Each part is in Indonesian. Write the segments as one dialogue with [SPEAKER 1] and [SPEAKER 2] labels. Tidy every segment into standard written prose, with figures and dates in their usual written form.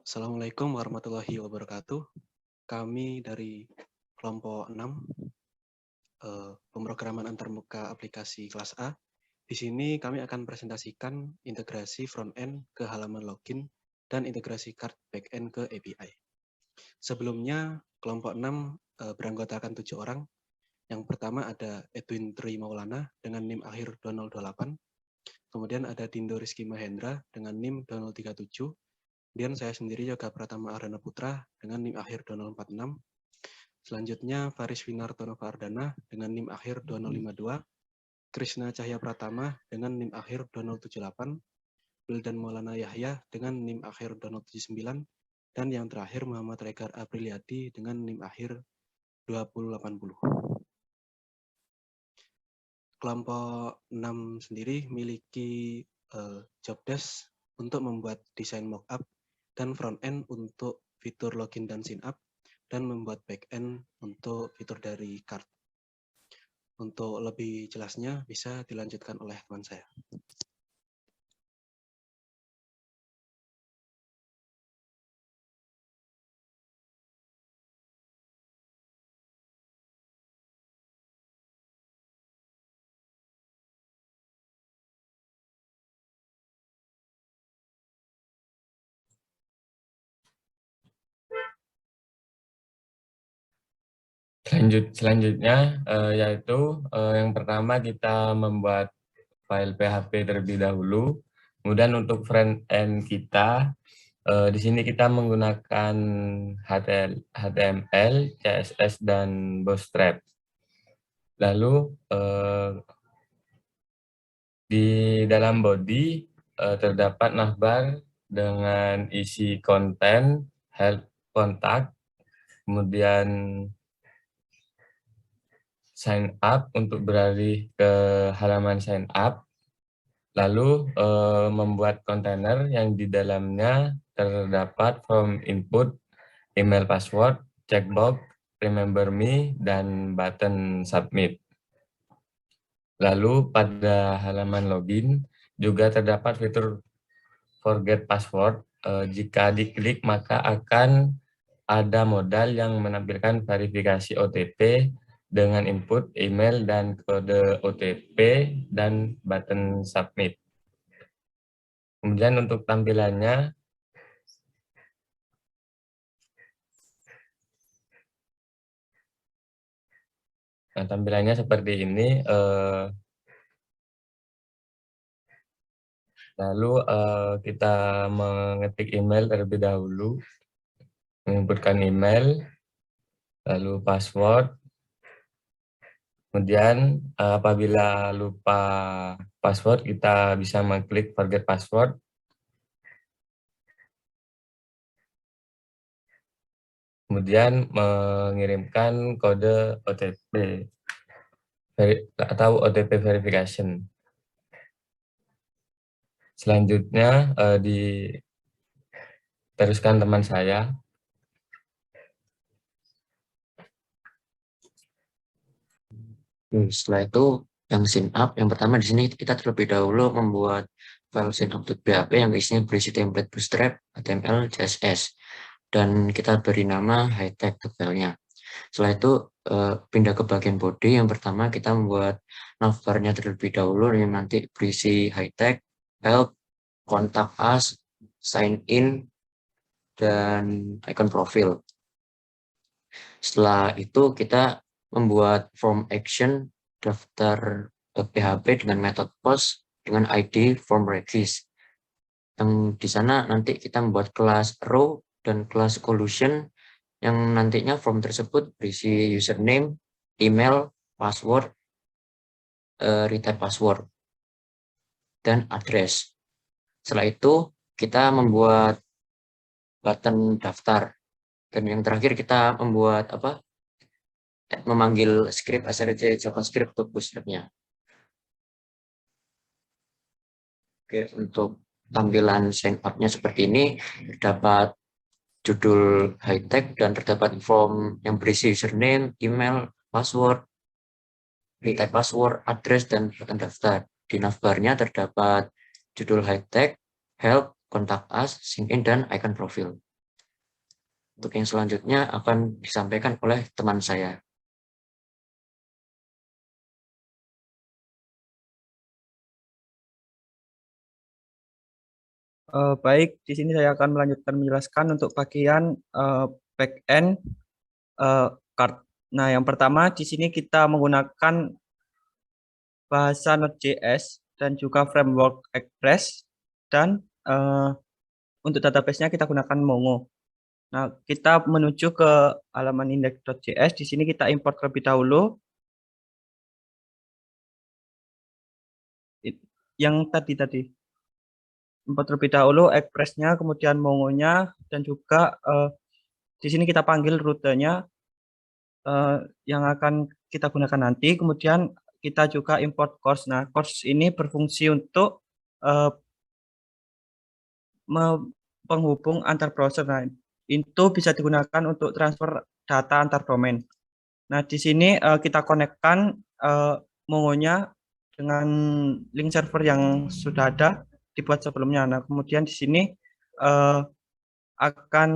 [SPEAKER 1] Assalamualaikum warahmatullahi wabarakatuh. Kami dari kelompok 6, pemrograman antarmuka aplikasi kelas A. Di sini kami akan presentasikan integrasi front-end ke halaman login dan integrasi card back-end ke API. Sebelumnya, kelompok 6 beranggotakan 7 orang. Yang pertama ada Edwin Tri Maulana dengan NIM akhir 2028. Kemudian ada Dindo Rizky Mahendra dengan NIM 2037. Kemudian saya sendiri Yoga Pratama Ardana Putra dengan NIM akhir 2046. Selanjutnya Faris Winartono Ardana dengan NIM akhir 2052. Krishna Cahya Pratama dengan NIM akhir 2078. Wildan Maulana Yahya dengan NIM akhir 2079. Dan yang terakhir Muhammad Regar Apriliadi dengan NIM akhir 2080. Kelompok 6 sendiri memiliki job desk untuk membuat desain mockup dan front-end untuk fitur login dan sign up, dan membuat back-end untuk fitur dari card. Untuk lebih jelasnya bisa dilanjutkan oleh teman saya.
[SPEAKER 2] Selanjutnya yaitu yang pertama kita membuat file PHP terlebih dahulu. Kemudian untuk front end kita di sini kita menggunakan HTML, CSS dan Bootstrap. Lalu di dalam body terdapat navbar dengan isi konten, help, kontak, kemudian sign up untuk beralih ke halaman sign up, lalu membuat kontainer yang di dalamnya terdapat form input, email password, checkbox, remember me, dan button submit. Lalu pada halaman login juga terdapat fitur forget password. Jika diklik maka akan ada modal yang menampilkan verifikasi OTP dengan input email dan kode OTP dan button submit. Kemudian untuk tampilannya, tampilannya seperti ini. Lalu kita mengetik email terlebih dahulu, menginputkan email, lalu password. Kemudian apabila lupa password, kita bisa mengklik forget password. Kemudian mengirimkan kode OTP atau OTP verification. Selanjutnya diteruskan teman saya.
[SPEAKER 3] Setelah itu yang sign up, yang pertama di sini kita terlebih dahulu membuat file signup.php yang isinya berisi template Bootstrap, HTML, CSS, dan kita beri nama high-tech filenya. Setelah itu pindah ke bagian body. Yang pertama kita membuat navbarnya terlebih dahulu yang nanti berisi high-tech, help, contact us, sign in, dan icon profil. Setelah itu kita membuat form action daftar PHP dengan metode post dengan ID form regis. Yang di sana nanti kita membuat kelas row dan kelas collusion yang nantinya form tersebut berisi username, email, password, retype password, dan address. Setelah itu kita membuat button daftar. Dan yang terakhir kita membuat memanggil script src JavaScript untuk bootstrapnya. Oke, untuk tampilan sign up-nya seperti ini, terdapat judul high-tech dan terdapat form yang berisi username, email, password, retype password, address, dan button daftar. Di navbarnya terdapat judul high-tech, help, contact us, sign in, dan icon profil. Untuk yang selanjutnya akan disampaikan oleh teman saya.
[SPEAKER 4] Baik, di sini saya akan melanjutkan menjelaskan untuk bagian back-end card. Nah, yang pertama di sini kita menggunakan bahasa Node.js dan juga framework Express, dan untuk database-nya kita gunakan Mongo. Nah, kita menuju ke halaman index.js. Di sini kita import terlebih dahulu yang tadi. Import terlebih dahulu Express-nya, kemudian Mongo-nya, dan juga di sini kita panggil rutenya yang akan kita gunakan nanti. Kemudian kita juga import course. Nah, course ini berfungsi untuk penghubung antar browser. Nah, itu bisa digunakan untuk transfer data antar domain. Nah, di sini kita konekkan Mongo-nya dengan link server yang sudah ada dibuat sebelumnya. Nah, kemudian di sini akan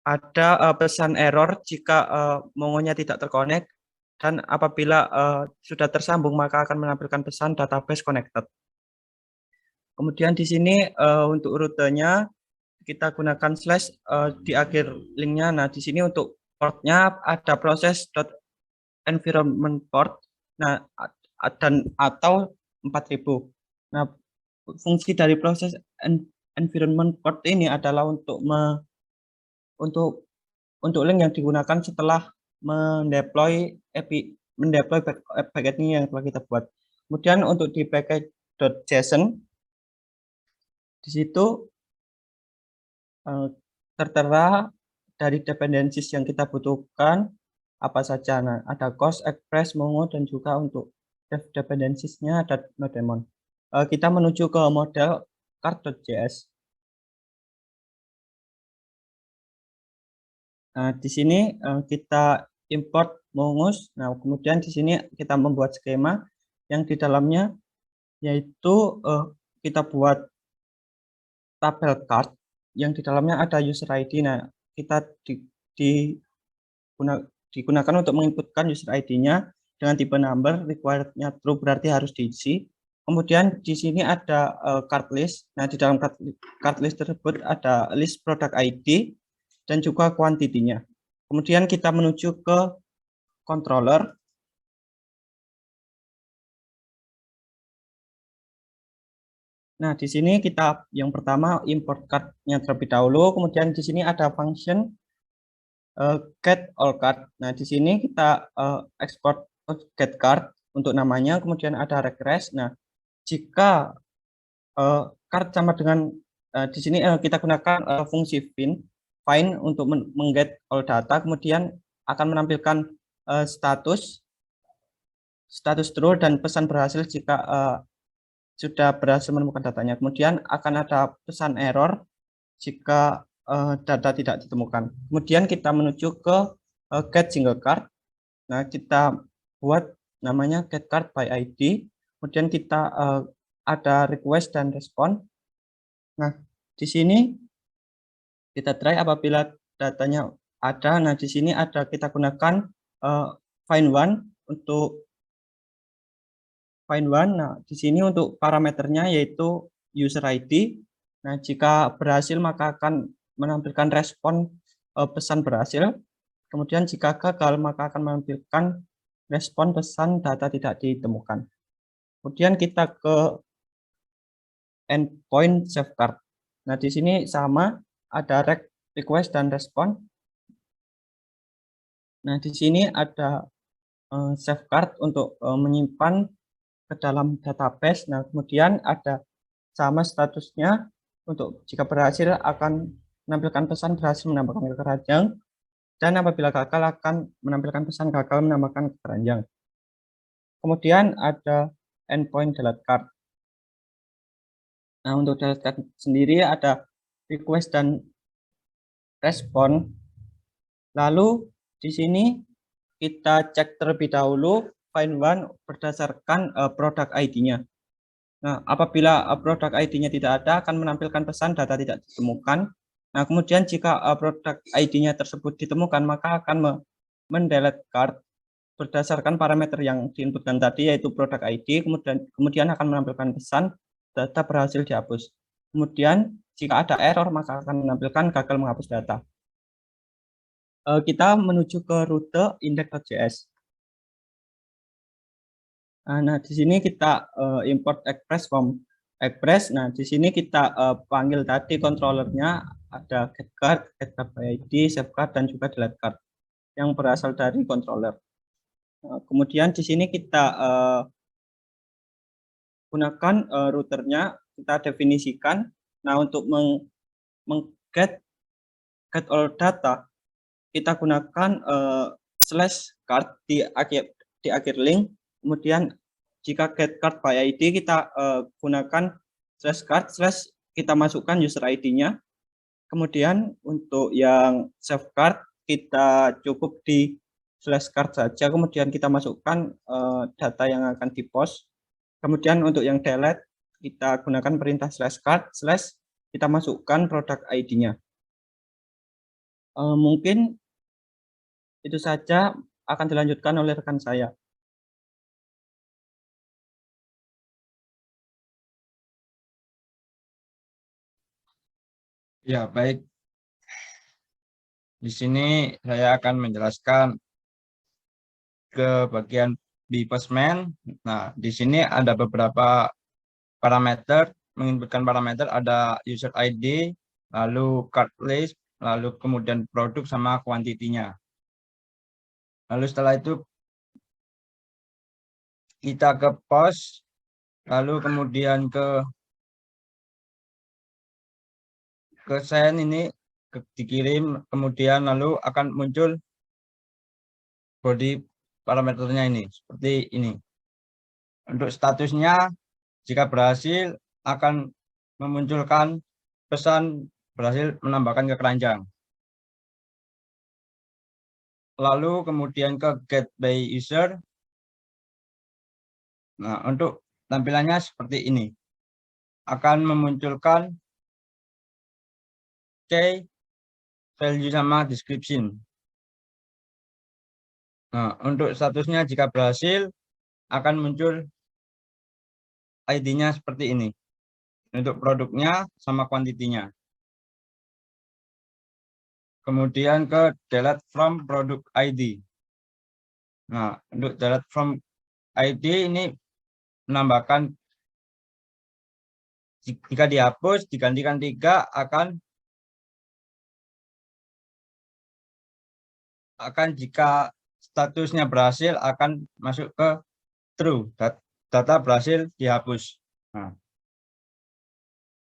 [SPEAKER 4] ada pesan error jika Mongo-nya tidak terkonek, dan apabila sudah tersambung maka akan menampilkan pesan database connected. Kemudian di sini untuk rutenya kita gunakan slash di akhir linknya. Nah, di sini untuk portnya ada proses .environment port, nah, dan atau 4000. Nah, fungsi dari proses environment port ini adalah untuk link yang digunakan setelah mendeploy package ini yang telah kita buat. Kemudian untuk di package.json, di situ tertera dari dependencies yang kita butuhkan apa saja. Nah, ada course, Express, Mongo, dan juga untuk dependencies-nya ada Nodemon. Kita menuju ke model card.js. Nah, di sini kita import Mongoose. Nah, kemudian di sini kita membuat skema yang di dalamnya yaitu kita buat tabel card yang di dalamnya ada user ID. Nah, kita digunakan untuk menginputkan user ID-nya dengan tipe number, required-nya true berarti harus diisi. Kemudian di sini ada card list. Nah, di dalam card list tersebut ada list product ID dan juga kuantitinya. Kemudian kita menuju ke controller. Nah, di sini kita yang pertama import card-nya terlebih dahulu. Kemudian di sini ada function get all card. Nah, di sini kita export get card untuk namanya. Kemudian ada regress. Nah, jika card sama dengan di sini kita gunakan fungsi find untuk mengget all data. Kemudian akan menampilkan status true dan pesan berhasil jika sudah berhasil menemukan datanya. Kemudian akan ada pesan error jika data tidak ditemukan. Kemudian kita menuju ke get single card. Nah, kita buat namanya get card by ID. Kemudian kita ada request dan respon. Nah, di sini kita try apabila datanya ada. Nah, di sini ada kita gunakan find one untuk find one. Nah, di sini untuk parameternya yaitu user ID. Nah, jika berhasil maka akan menampilkan respon pesan berhasil. Kemudian jika gagal maka akan menampilkan respon pesan data tidak ditemukan. Kemudian kita ke endpoint safeguard. Nah, di sini sama ada request dan respon. Nah, di sini ada safeguard untuk menyimpan ke dalam database. Nah, kemudian ada sama statusnya untuk jika berhasil akan menampilkan pesan berhasil menambahkan keranjang, dan apabila gagal akan menampilkan pesan gagal menambahkan keranjang. Kemudian ada endpoint delete card. Nah, untuk delete card sendiri ada request dan respon. Lalu di sini kita cek terlebih dahulu find one berdasarkan product ID-nya. Nah, apabila product ID-nya tidak ada akan menampilkan pesan data tidak ditemukan. Nah, kemudian jika produk ID-nya tersebut ditemukan, maka akan mendelete card berdasarkan parameter yang diinputkan tadi, yaitu produk ID, kemudian akan menampilkan pesan data berhasil dihapus. Kemudian jika ada error, maka akan menampilkan gagal menghapus data. Kita menuju ke rute index.js. Nah, di sini kita import express from express. Nah, di sini kita panggil tadi controllernya ada getCard, getCard by ID, saveCard, dan juga deleteCard yang berasal dari controller. Kemudian di sini kita gunakan routernya, kita definisikan. Nah, untuk get all data, kita gunakan /card di akhir link. Kemudian jika get card by ID, kita gunakan /card/ kita masukkan user ID-nya. Kemudian untuk yang save card, kita cukup di /card saja. Kemudian kita masukkan data yang akan di-post. Kemudian untuk yang delete, kita gunakan perintah /card/ kita masukkan produk ID-nya. Mungkin itu saja, akan dilanjutkan oleh rekan saya.
[SPEAKER 5] Ya, baik. Di sini saya akan menjelaskan ke bagian di Postman. Nah, di sini ada beberapa parameter, menginputkan parameter, ada user ID, lalu card list, lalu kemudian produk sama kuantitinya. Lalu setelah itu kita ke post, lalu kemudian ke send ini dikirim, kemudian lalu akan muncul body parameternya ini seperti ini. Untuk statusnya, jika berhasil akan memunculkan pesan berhasil menambahkan ke keranjang. Lalu kemudian ke get by user. Nah, untuk tampilannya seperti ini. Akan memunculkan key, value sama description. Nah, untuk statusnya jika berhasil akan muncul ID-nya seperti ini. Untuk produknya sama kuantitinya. Kemudian ke delete from product ID. Nah, untuk delete from ID ini menambahkan jika dihapus digantikan 3 akan jika statusnya berhasil akan masuk ke true, data berhasil dihapus. Nah,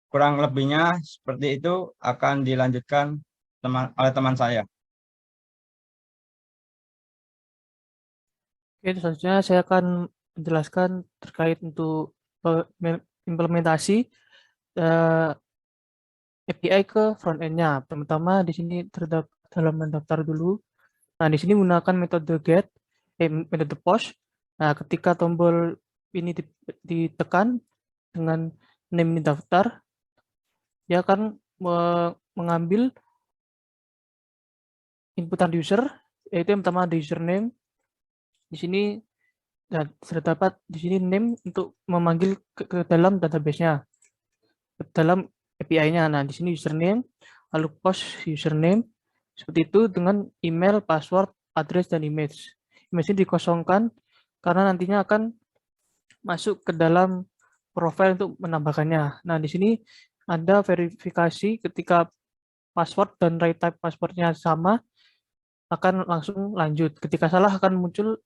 [SPEAKER 5] kurang lebihnya seperti itu, akan dilanjutkan oleh teman saya.
[SPEAKER 6] Oke, selanjutnya saya akan menjelaskan terkait untuk implementasi API ke front end-nya. Pertama di sini terdapat halaman daftar dulu. Nah, di sini menggunakan metode get, metode post. Nah, ketika tombol ini ditekan dengan name ini daftar, dia akan mengambil inputan user, yaitu yang pertama ada username. Di sini terdapat di sini name untuk memanggil ke dalam database-nya, ke dalam API-nya. Nah, di sini username, lalu post username, seperti itu dengan email, password, address, dan image. Image ini dikosongkan karena nantinya akan masuk ke dalam profile untuk menambahkannya. Nah, di sini ada verifikasi ketika password dan right type passwordnya sama, akan langsung lanjut. Ketika salah akan muncul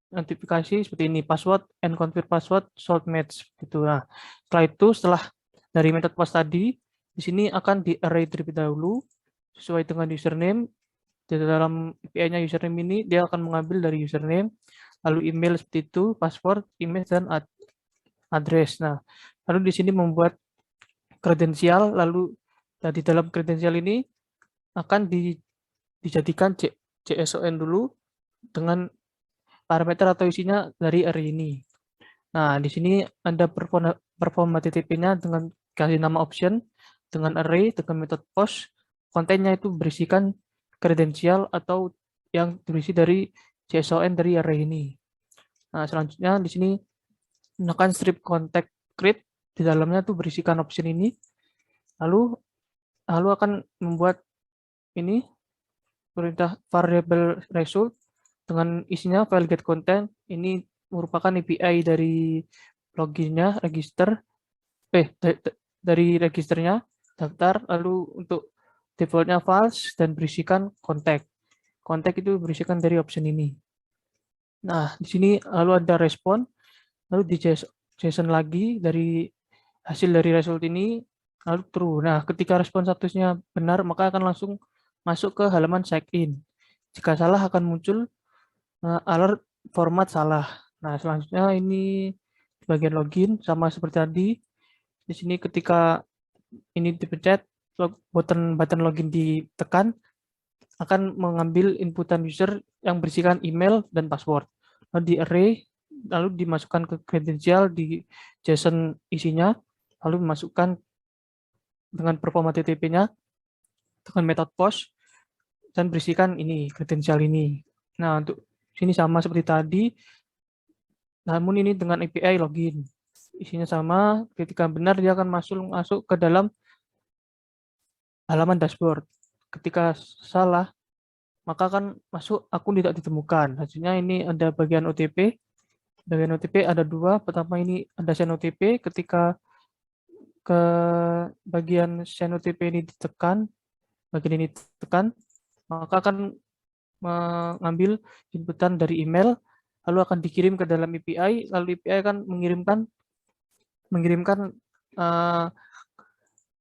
[SPEAKER 6] notifikasi seperti ini, password and confirm password short match gitu. Nah, setelah dari method post tadi, di sini akan di array terlebih dahulu sesuai dengan username. Di dalam API-nya username ini dia akan mengambil dari username, lalu email seperti itu, password, image, dan address. Nah, lalu di sini membuat kredensial, lalu di dalam kredensial ini akan dijadikan JSON dulu dengan parameter atau isinya dari array ini. Nah, di sini ada perform HTTP-nya dengan kasih nama option, dengan array, dengan metode post, kontennya itu berisikan kredensial atau yang berisi dari JSON dari array ini. Nah, selanjutnya di sini gunakan strip contact create, di dalamnya tuh berisikan option ini. Lalu akan membuat ini perintah variable result dengan isinya file get content. Ini merupakan API dari loginnya, register, dari registernya, daftar, lalu untuk defaultnya false dan berisikan contact. Contact itu berisikan dari option ini. Nah, di sini lalu ada respon, lalu di JSON lagi dari hasil dari result ini, lalu true. Nah, ketika respon statusnya benar, maka akan langsung masuk ke halaman check-in. Jika salah akan muncul alert format salah. Nah, selanjutnya ini bagian login sama seperti tadi. Di sini ketika ini dipencet, button login ditekan, akan mengambil inputan user yang berisikan email dan password. Lalu di array, lalu dimasukkan ke kredensial di JSON isinya, lalu dimasukkan dengan performa TTP-nya, dengan metode post, dan berisikan ini, kredensial ini. Nah, untuk sini sama seperti tadi, namun ini dengan API login. Isinya sama, ketika benar dia akan masuk ke dalam halaman dashboard. Ketika salah, maka akan masuk akun tidak ditemukan. Hasilnya ini ada bagian OTP. Bagian OTP ada dua. Pertama ini ada send OTP. Ketika ke bagian send OTP ini ditekan, bagian ini ditekan, maka akan mengambil inputan dari email, lalu akan dikirim ke dalam API, lalu API akan mengirimkan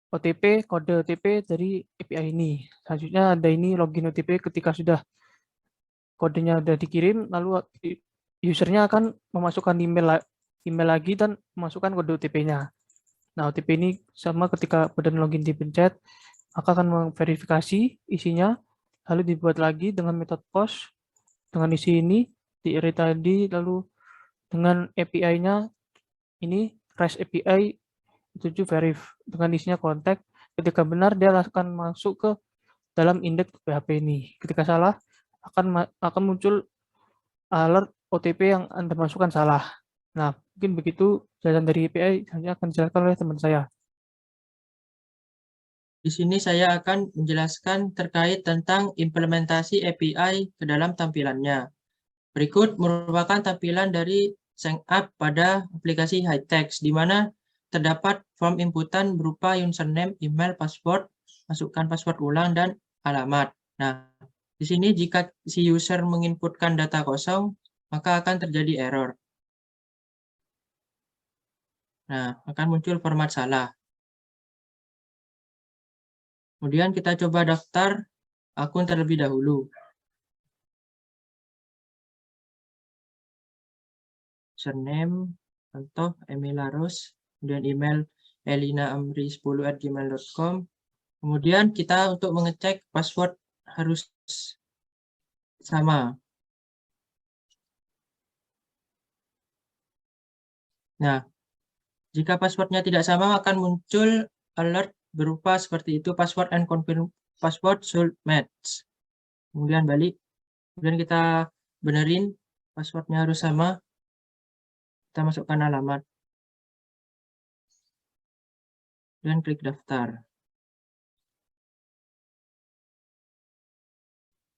[SPEAKER 6] OTP, kode OTP dari API ini. Selanjutnya ada ini login OTP ketika sudah kodenya sudah dikirim, lalu usernya akan memasukkan email lagi dan memasukkan kode OTP-nya. Nah, OTP ini sama ketika button login dipencet, maka akan memverifikasi isinya, lalu dibuat lagi dengan metode post, dengan isi ini, di array tadi, lalu dengan API-nya, ini REST API, tujuh verif dengan isinya kontak. Ketika benar dia akan masuk ke dalam indeks PHP ini. Ketika salah akan muncul alert OTP yang Anda masukkan salah. Nah, mungkin begitu jalan dari API, hanya akan dijelaskan oleh teman saya.
[SPEAKER 7] Di sini saya akan menjelaskan terkait tentang implementasi API ke dalam tampilannya. Berikut merupakan tampilan dari sign up pada aplikasi Hightext, di mana terdapat form inputan berupa username, email, password, masukkan password ulang, dan alamat. Nah, di sini jika si user menginputkan data kosong, maka akan terjadi error. Nah, akan muncul format salah. Kemudian kita coba daftar akun terlebih dahulu. Username, contoh Emila Rose, kemudian email elinaamri10@gmail.com. Kemudian kita untuk mengecek password harus sama. Nah, jika passwordnya tidak sama akan muncul alert berupa seperti itu, password and confirm password should match. Kemudian balik, kemudian kita benerin passwordnya harus sama. Kita masukkan alamat dan klik daftar.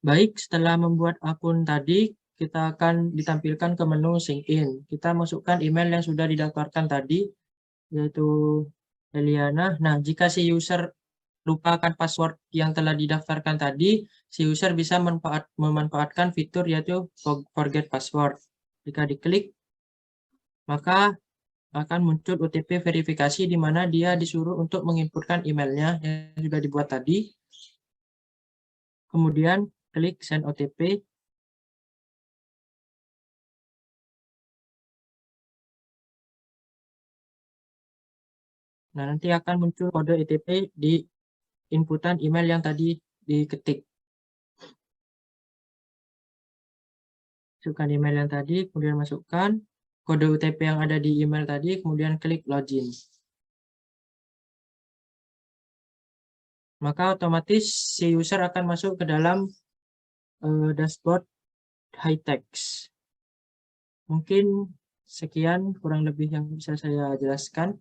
[SPEAKER 7] Baik, setelah membuat akun tadi, kita akan ditampilkan ke menu sign in. Kita masukkan email yang sudah didaftarkan tadi, yaitu Eliana. Nah, jika si user lupakan password yang telah didaftarkan tadi, si user bisa memanfaatkan fitur yaitu forget password. Jika diklik, maka akan muncul OTP verifikasi di mana dia disuruh untuk menginputkan emailnya yang sudah dibuat tadi. Kemudian klik send OTP. Nah, nanti akan muncul kode OTP di inputan email yang tadi diketik. Masukkan email yang tadi, kemudian masukkan kode OTP yang ada di email tadi, kemudian klik login. maka otomatis si user akan masuk ke dalam dashboard HyText. Mungkin sekian kurang lebih yang bisa saya jelaskan.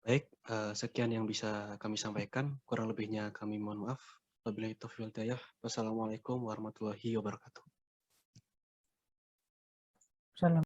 [SPEAKER 1] Baik, sekian yang bisa kami sampaikan. Kurang lebihnya kami mohon maaf. Wabillahi taufiq wal hidayah. Wassalamualaikum warahmatullahi wabarakatuh.
[SPEAKER 6] Salam.